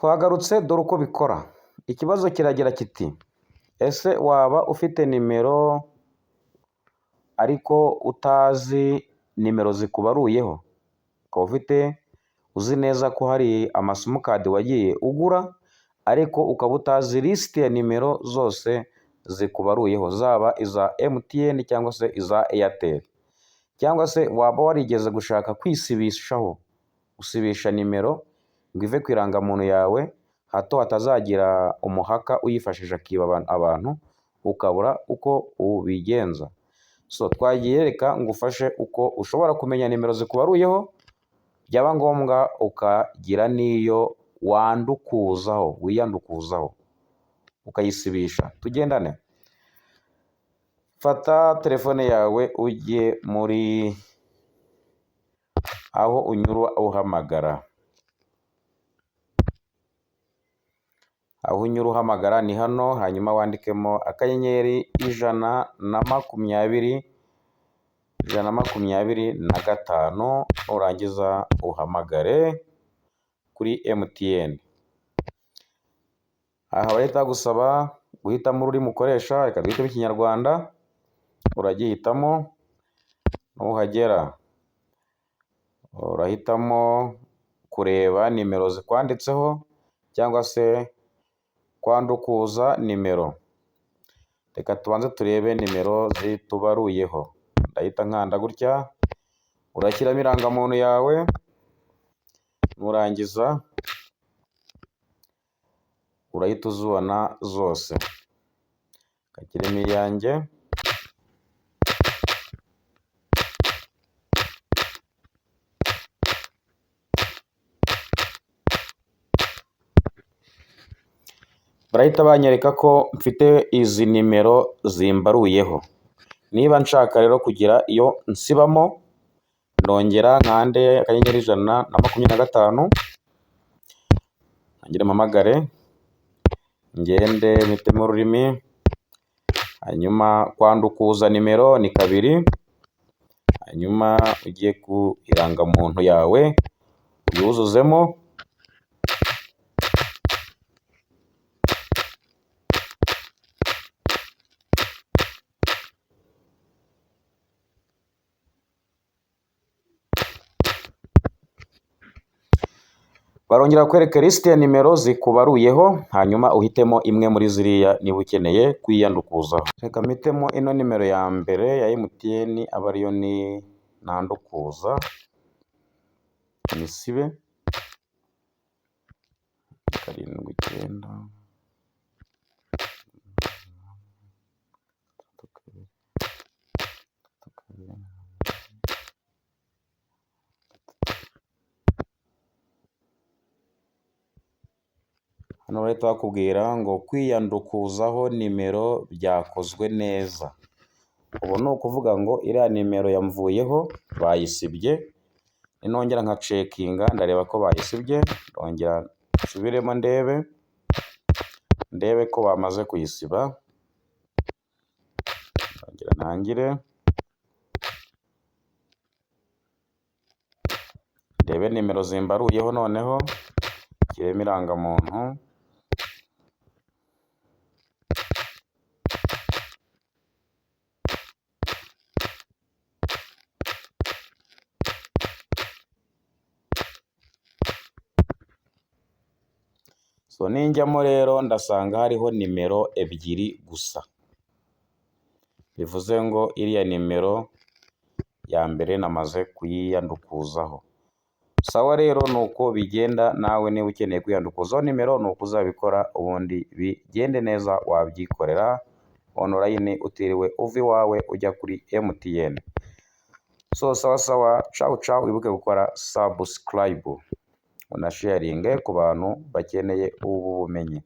Twagarutse dore uko bikora. Ikibazo kiragira kiti ese waba ufite nimero ariko utazi nimero zikubaruyeho? Ukaba uzi neza ko hari amasimukadi wagiye ugura ariko ukaba utazi lisiti ya nimero zose zikubaruyeho, zaba iza MTN cyangwa se iza Airtel, cyangwa se waba warigeze gushaka kwisibishaho, usibisha nimero ngo ive ku irangamuntu yawe, hato hatazagira umuhaka uyifashisha akiba abantu ukabura uko ubigenza. Twagiye reka ngufashe uko ushobora kumenya nimero zikubaruyeho, byaba ngombwa ukagira n'iyo wiyandukuzaho ukayisibisha. Tugendane. Fata telefone yawe ujye muri aho unyura uhamagara. Aho unyura uhamagara ni hano, hanyuma wandikemo akanyenyeri ijana na makumyabiri na gatanu, nurangiza uhamagare kuri MTN. Aha bahita bagusaba guhitamo ururimi ukoresha, reka duhitemo Ikinyarwanda, uragihitamo. Nuhagera urahitamo kureba nimero zikwanditseho cyangwa se kwandukuza nimero. Reka tubanze turebe nimero zitubaruyeho. Ndahita nkanda gutya, urashyiramo irangamuntu yawe, nurangiza urahita uzibona zose. Kakirimo iyanjye, barahita banyereka ko mfite izi nimero zimbaruyeho. Niba nshaka rero kugira iyo nsibamo, ndongera nkande akanyenyeri ijana na makumyabiri na gatanu, nkongere mpamagare, ngende mpitemo ururimi, hanyuma kwandukuza nimero ni 2, hanyuma ugiye ku irangamuntu yawe uyuzuzemo, barongera kwereka lisiti ya nimero zikubaruyeho, hanyuma uhitemo imwe muri ziriya niba ukeneye kwiyandukuzaho. Reka mpitemo ino nimero ya mbere ya MTN aba ariyo nandukuza, nisibe 79. Hano bahita bakubwira ngo kwiyandukuzaho nimero byakozwe neza. Ubu ni ukuvuga ngo iriya nimero yamvuyeho bayisibye, ninongera nka cekinga ndareba ko bayisibye, ndongera nsubiremo ndebe ko bamaze kuyisiba, ndongera ntangire ndebe nimero zimbaruyeho, noneho nshyiremo irangamuntu, ninjyamo rero ndasanga hariho nimero 2 gusa. Bivuze ngo iriya nimero ya mbere namaze kuyiyandukuzaho. Sawa rero ni uko bigenda, nawe niba ukeneye kwiyandukuzaho nimero ni uko uzabikora, ubundi bigende neza wabyikorera online utiriwe uva iwawe ujya kuri MTN. Sawa, ciao, wibuke gukora subscribe unasharinge ku bantu bakeneye ubu bumenyi.